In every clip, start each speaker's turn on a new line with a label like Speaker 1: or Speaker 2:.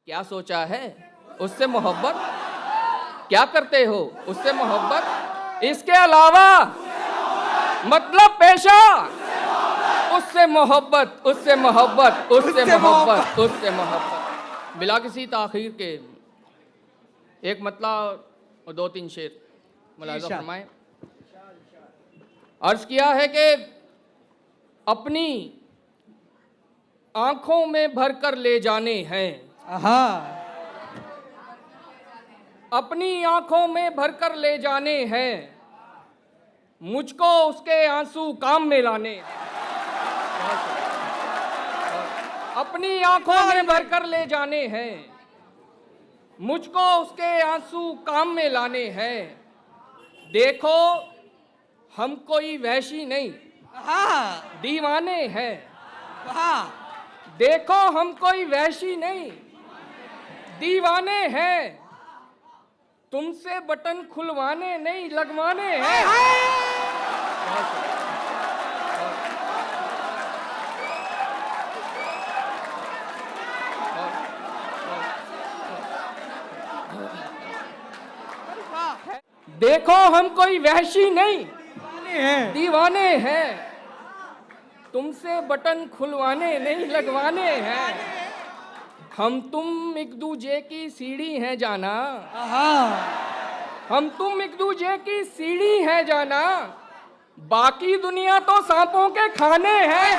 Speaker 1: क्या सोचा है उससे मोहब्बत, क्या करते हो उससे मोहब्बत, इसके अलावा मतलब पेशा, उससे मोहब्बत, उससे मोहब्बत, उससे मोहब्बत, उससे मोहब्बत। बिला किसी ताखीर के एक मतलब और दो तीन शेर मुलाहिज़ा फरमाएं। अर्ज किया है कि अपनी आंखों में भरकर ले जाने हैं, अपनी आंखों में भरकर ले जाने हैं, मुझको उसके आंसू काम में लाने हैं। अपनी आंखों में भरकर ले जाने हैं, मुझको उसके आंसू काम में लाने हैं। देखो हम कोई वहशी नहीं दीवाने हैं, देखो हम कोई वहशी नहीं दीवाने हैं, तुमसे बटन खुलवाने नहीं लगवाने हैं। देखो हम कोई वहशी नहीं दीवाने हैं, तुमसे बटन खुलवाने नहीं लगवाने हैं। हम तुम एक दूजे की सीढ़ी हैं जाना, हम तुम एक दूजे की सीढ़ी हैं जाना, बाकी दुनिया तो सांपों के खाने हैं।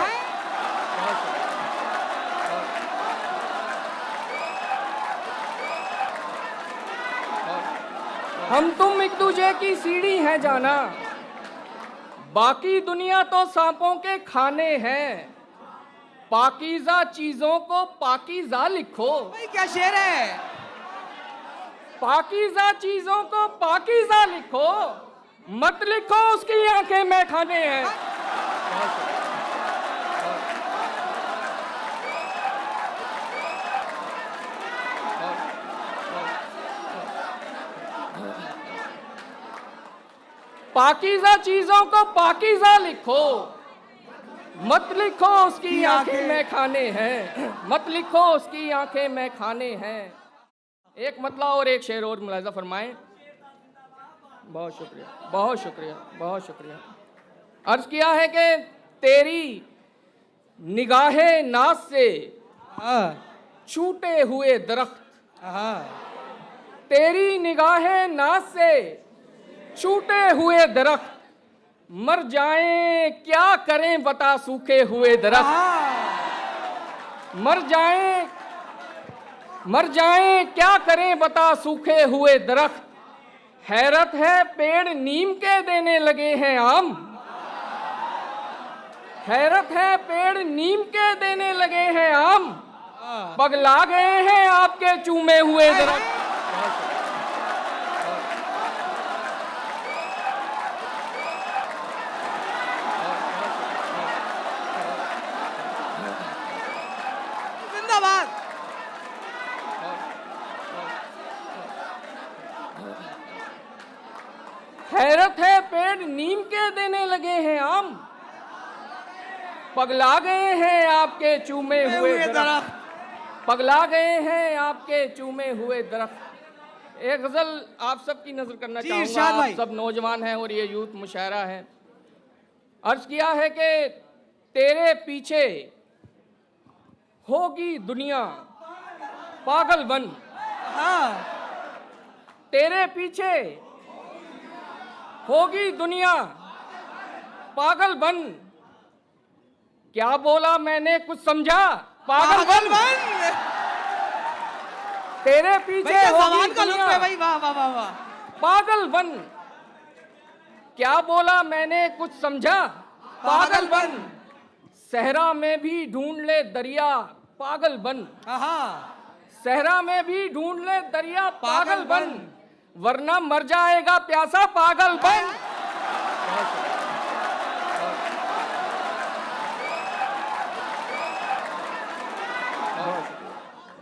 Speaker 1: हम तुम एक दूजे की सीढ़ी हैं जाना, बाकी दुनिया तो सांपों के खाने हैं। पाकीज़ा चीजों को पाकीज़ा लिखो।
Speaker 2: भाई क्या शेर है।
Speaker 1: पाकीज़ा चीजों को पाकीज़ा लिखो, मत लिखो उसकी आंखें में खाने हैं। पाकीज़ा चीजों को पाकीज़ा लिखो, मत लिखो उसकी आंखें में खाने हैं, मत लिखो उसकी आंखें में खाने हैं। एक मतला और एक शेर और मुलाहिज़ा फरमाएं। बहुत शुक्रिया, बहुत शुक्रिया, बहुत शुक्रिया। अर्ज किया है कि तेरी निगाहे नाज से छूटे हुए दरख्त, तेरी निगाहे नाज से छूटे हुए दरख्त, मर जाएं क्या करें बता सूखे हुए दरख्त। मर जाएं क्या करें बता सूखे हुए दरख्त। हैरत है पेड़ नीम के देने लगे हैं आम, हैरत है पेड़ नीम के देने लगे हैं आम, पगला गए हैं आपके चूमे हुए दरख्त। हैरत है पेड़ नीम के देने लगे हैं आम, पगला गए हैं आपके चूमे हुए दरख्त, पगला गए हैं आपके चूमे हुए दरख्त। एक गजल आप सबकी नजर करना चाहूंगा, आप सब नौजवान हैं और ये यूथ मुशायरा है। अर्ज किया है कि तेरे पीछे होगी दुनिया पागल बन, तेरे पीछे होगी दुनिया पागल बन, क्या बोला मैंने कुछ समझा पागल बन। तेरे पीछे होगी दुनिया
Speaker 2: भाई, वाह वाह वाह वाह,
Speaker 1: पागल बन, क्या बोला मैंने कुछ समझा पागल बन। सहरा में भी ढूंढ ले दरिया पागल बन, सहरा में भी ढूंढ ले दरिया पागल बन, वरना मर जाएगा प्यासा पागल बन।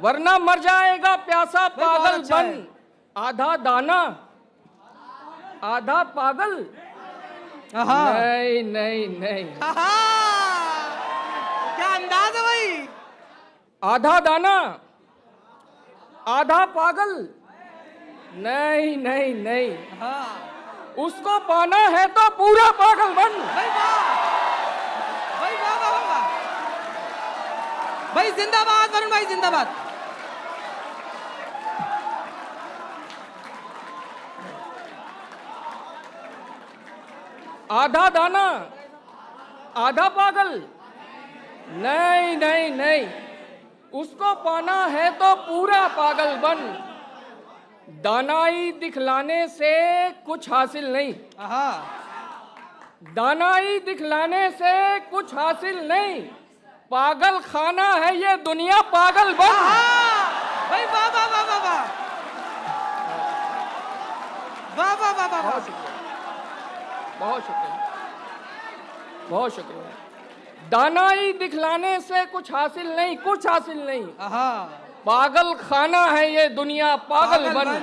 Speaker 1: वरना मर जाएगा प्यासा पागल बन। आधा दाना आधा पागल, नहीं नहीं नहीं,
Speaker 2: क्या अंदाज है भाई।
Speaker 1: आधा दाना आधा पागल, नहीं नहीं नहीं,
Speaker 2: हाँ
Speaker 1: उसको पाना है तो पूरा पागल बन।
Speaker 2: भाई वाह, भाई वाह वाह वाह वाह। भाई जिंदाबाद वरुण भाई, जिंदाबाद।
Speaker 1: आधा दाना आधा पागल, नहीं नहीं नहीं, उसको पाना है तो पूरा पागल बन। दानाई दिखलाने से कुछ हासिल नहीं,
Speaker 2: हाँ
Speaker 1: दानाई दिखलाने से कुछ हासिल नहीं, पागल खाना है ये दुनिया, पागल बन।
Speaker 2: हाँ भाई वाह वाह वाह वाह वाह वाह वाह वाह वाह वाह।
Speaker 1: बहुत शुक्रिया, बहुत शुक्रिया। दानाई दिखलाने से कुछ हासिल नहीं, कुछ हासिल नहीं,
Speaker 2: हाँ
Speaker 1: पागल खाना है ये दुनिया, पागल
Speaker 2: पागल
Speaker 1: बन,
Speaker 2: बन।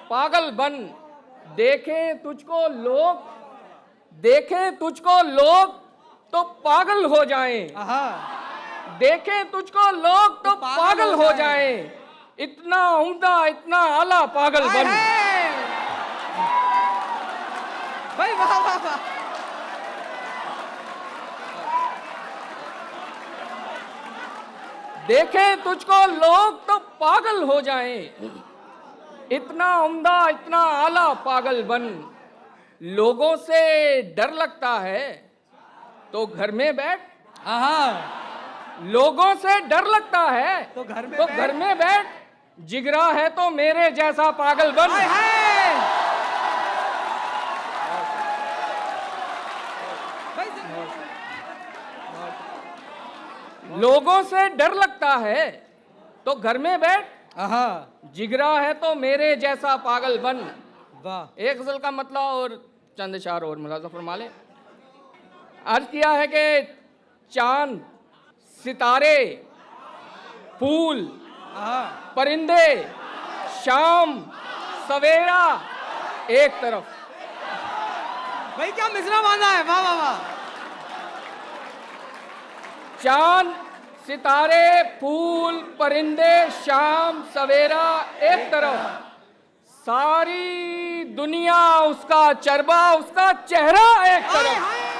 Speaker 1: पागल बन। देखें तुझको लोग, देखें तुझको लोग तो पागल हो जाएं,
Speaker 2: हाँ
Speaker 1: देखें तुझको लोग तो
Speaker 2: पागल
Speaker 1: पागल
Speaker 2: हो
Speaker 1: हो
Speaker 2: जाएं।
Speaker 1: जाएं। इतना उम्दा इतना आला पागल
Speaker 2: हाय
Speaker 1: बन।
Speaker 2: हाय। भाई वाह वाह वाह।
Speaker 1: देखें तुझको लोग तो पागल हो जाएं, इतना उम्दा इतना आला पागल बन। लोगों से डर लगता है तो घर में बैठ,
Speaker 2: हाँ
Speaker 1: लोगों से डर लगता है
Speaker 2: तो घर में
Speaker 1: तो
Speaker 2: बैठ।
Speaker 1: घर में बैठ, जिगरा है तो मेरे जैसा पागल बन।
Speaker 2: हाय हाय। भाई
Speaker 1: लोगों से डर लगता है तो घर में बैठ,
Speaker 2: हाँ
Speaker 1: जिगरा है तो मेरे जैसा पागल बन।
Speaker 2: वाह।
Speaker 1: एक गजल का मतलब और चंद चार और मुलाजा फरमा ले। अर्ज किया है कि चांद सितारे फूल
Speaker 2: हाँ
Speaker 1: परिंदे शाम सवेरा एक तरफ।
Speaker 2: भाई क्या मिसरा बांधा है, वाह वाह वाह।
Speaker 1: चांद सितारे फूल परिंदे शाम सवेरा एक तरफ, सारी दुनिया उसका चरबा उसका चेहरा एक
Speaker 2: हाय
Speaker 1: तरफ।
Speaker 2: हाय।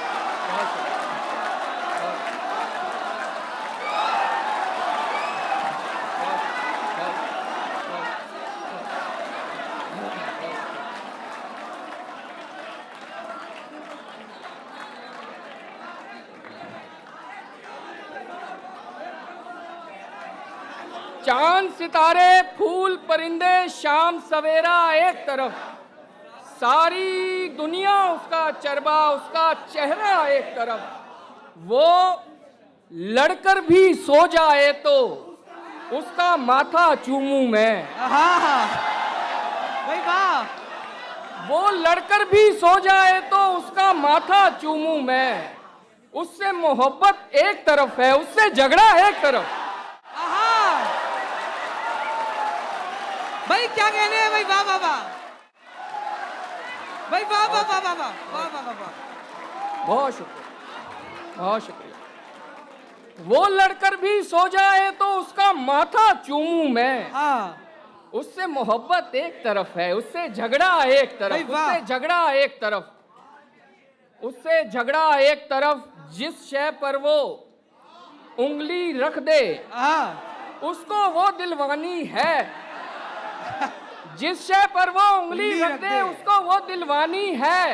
Speaker 1: चांद सितारे फूल परिंदे शाम सवेरा एक तरफ, सारी दुनिया उसका चरबा उसका चेहरा एक तरफ। वो लड़कर भी सो जाए तो उसका माथा चूमूं मैं,
Speaker 2: हाँ हाँ भाई वाह।
Speaker 1: वो लड़कर भी सो जाए तो उसका माथा चूमूं मैं। उससे मोहब्बत एक तरफ है उससे झगड़ा एक तरफ।
Speaker 2: हाँ भाई क्या कहने हैं भाई, वाह वाह वाह। भाई वाह वाह वाह वाह वाह वाह वाह वाह वाह।
Speaker 1: बहुत शुक्रिया, बहुत शुक्रिया। वो लड़कर भी सो जाए तो उसका माथा चूमूं मैं।
Speaker 2: हाँ
Speaker 1: उससे मोहब्बत एक तरफ है उससे झगड़ा एक तरफ,
Speaker 2: भाई वाह।
Speaker 1: उससे झगड़ा एक तरफ, उससे झगड़ा एक तरफ। जिस शय पर वो उंगली रख दे
Speaker 2: हाँ
Speaker 1: उसको वो दिलवानी है, जिस शय पर वो उंगली रख दे उसको वो दिलवानी है।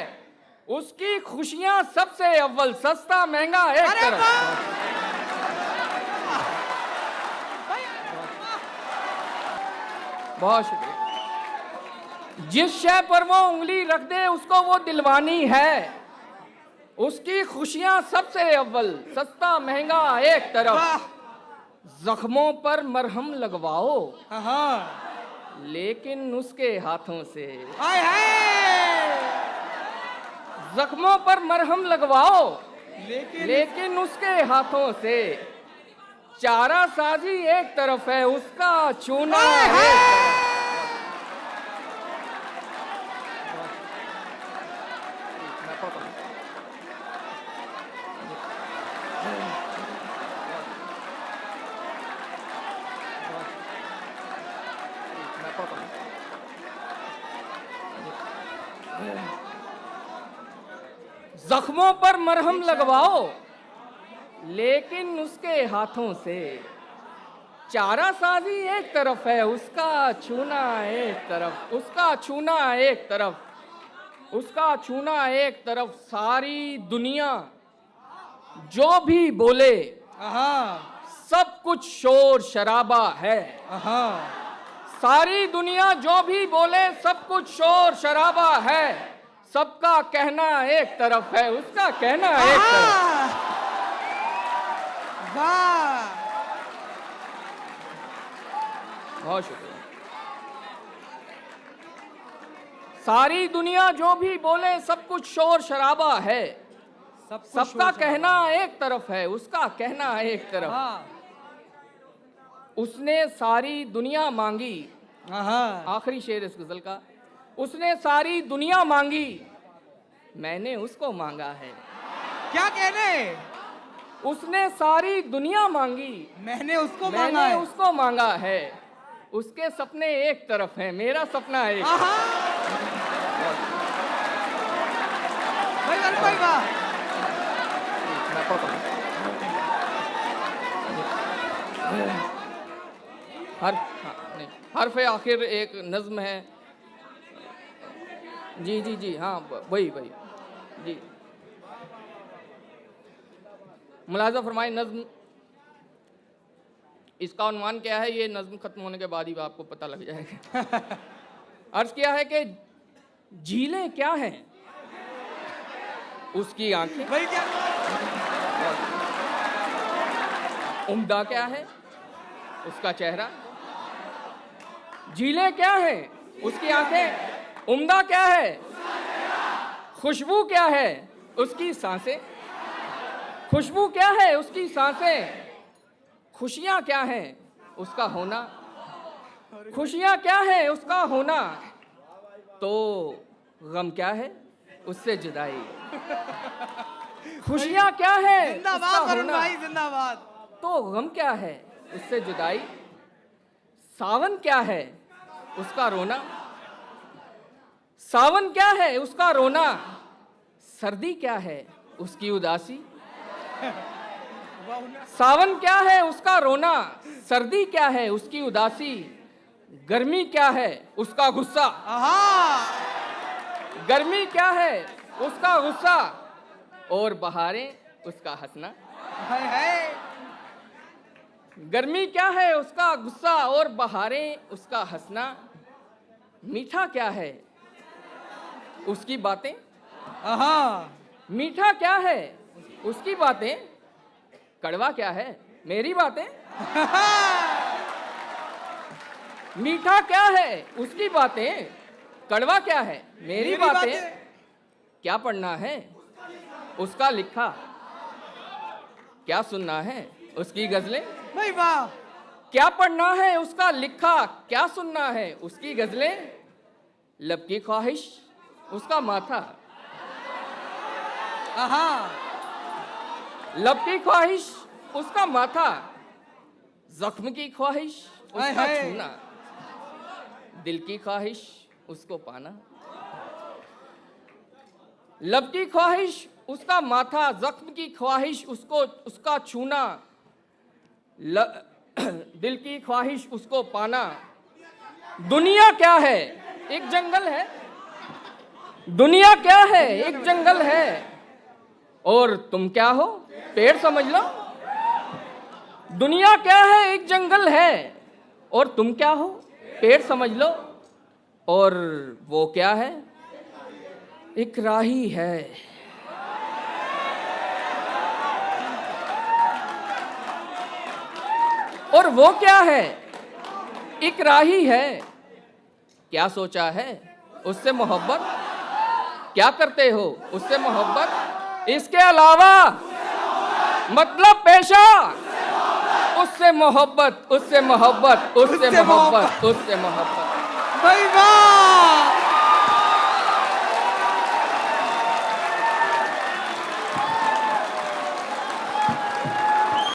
Speaker 1: उसकी खुशियां सबसे अव्वल सस्ता महंगा एक
Speaker 2: अरे
Speaker 1: तरफ।
Speaker 2: वाह। भाई
Speaker 1: बहुत शुक्रिया। जिस शय पर वो उंगली रख दे उसको वो दिलवानी है। उसकी खुशियां सबसे अव्वल सस्ता महंगा एक तरफ।
Speaker 2: वाह।
Speaker 1: जख्मों पर मरहम लगवाओ
Speaker 2: हाँ
Speaker 1: लेकिन उसके हाथों से,
Speaker 2: हाय हाय।
Speaker 1: जख्मों पर मरहम लगवाओ
Speaker 2: लेकिन
Speaker 1: लेकिन उसके हाथों से। चारा साजी एक तरफ है उसका चूना
Speaker 2: हाय
Speaker 1: एक
Speaker 2: हाय।
Speaker 1: तरफ। जख्मों पर मरहम लगवाओ, लेकिन उसके हाथों से चारा साजी एक तरफ है, उसका छूना एक तरफ, उसका छूना एक तरफ, उसका छूना एक तरफ। सारी दुनिया जो भी बोले सब कुछ शोर शराबा है। सारी दुनिया जो भी बोले सब कुछ शोर शराबा है। सबका कहना एक तरफ है, उसका कहना एक तरफ।
Speaker 2: वाह,
Speaker 1: बहुत शुक्रिया। सारी दुनिया जो भी बोले सब कुछ शोर शराबा है। सबका कहना एक तरफ है, उसका कहना एक तरफ। उसने सारी दुनिया मांगी, आखिरी शेर इस गजल का। उसने सारी दुनिया मांगी, मैंने उसको मांगा है।
Speaker 2: क्या कहने?
Speaker 1: उसने सारी दुनिया मांगी,
Speaker 2: मैंने उसको मांगा
Speaker 1: मैंने
Speaker 2: है।
Speaker 1: उसको मांगा है। उसके सपने एक तरफ हैं, मेरा सपना एक।
Speaker 2: भाई वरुण भाई वाह।
Speaker 1: हर्फ आखिर एक नज्म है। जी जी जी, हाँ वही जी। मुलाजा फरमाए नज्म, इसका उन्वान क्या है, ये नज्म खत्म होने के बाद ही आपको पता लग जाएगा। अर्ज किया है कि झीलें क्या हैं, उसकी आंखें।
Speaker 2: भाई क्या?
Speaker 1: उम्दा क्या है, उसका चेहरा। झीलें क्या हैं, उसकी आंखें। उम्दा क्या है, खुशबू क्या है, उसकी सांसें। खुशबू क्या है, उसकी सांसें। खुशियाँ क्या हैं, उसका होना। खुशियाँ क्या है, उसका होना। तो गम क्या है, उससे जुदाई। खुशियाँ क्या है, उसका
Speaker 2: जिंदाबाद वरुण
Speaker 1: होना।
Speaker 2: भाई, जिंदाबाद।
Speaker 1: तो गम क्या है, उससे जुदाई। सावन क्या है, उसका रोना। सावन क्या है, उसका रोना। सर्दी क्या है, उसकी उदासी। सावन क्या है, उसका रोना। सर्दी क्या है, उसकी उदासी। गर्मी क्या है, उसका गुस्सा। गर्मी क्या है, उसका गुस्सा। और बहारें, उसका हंसना। गर्मी क्या है, उसका गुस्सा। और बहारें, उसका हंसना। मीठा क्या है, उसकी बातें। मीठा क्या है, उसकी बातें। कड़वा क्या है, मेरी बातें। मीठा क्या है, उसकी बातें। कड़वा क्या है, मेरी बातें। क्या पढ़ना है, उसका लिखा। क्या सुनना है, उसकी गजलें।
Speaker 2: भाई वाह।
Speaker 1: क्या पढ़ना है, उसका लिखा। क्या सुनना है, उसकी गजलें। लब की ख्वाहिश, उसका माथा। लब की ख्वाहिश, उसका माथा। जख्म की ख्वाहिश, उसका छूना। दिल की ख्वाहिश, उसको पाना। लब की ख्वाहिश, उसका माथा। जख्म की ख्वाहिश, उसका छूना। दिल की ख्वाहिश, उसको पाना। दुनिया क्या है, एक जंगल है। दुनिया क्या है, एक जंगल है। और तुम क्या हो, पेड़ समझ लो। दुनिया क्या है, एक जंगल है। और तुम क्या हो, पेड़ समझ लो। और वो क्या है, एक राही है। और वो क्या है, एक राही है। क्या सोचा है, उससे मोहब्बत। क्या करते हो, उससे मोहब्बत। इसके अलावा मतलब पेशा, उससे मोहब्बत, उससे मोहब्बत, उससे मोहब्बत, उससे मोहब्बत।
Speaker 2: भाई वाह।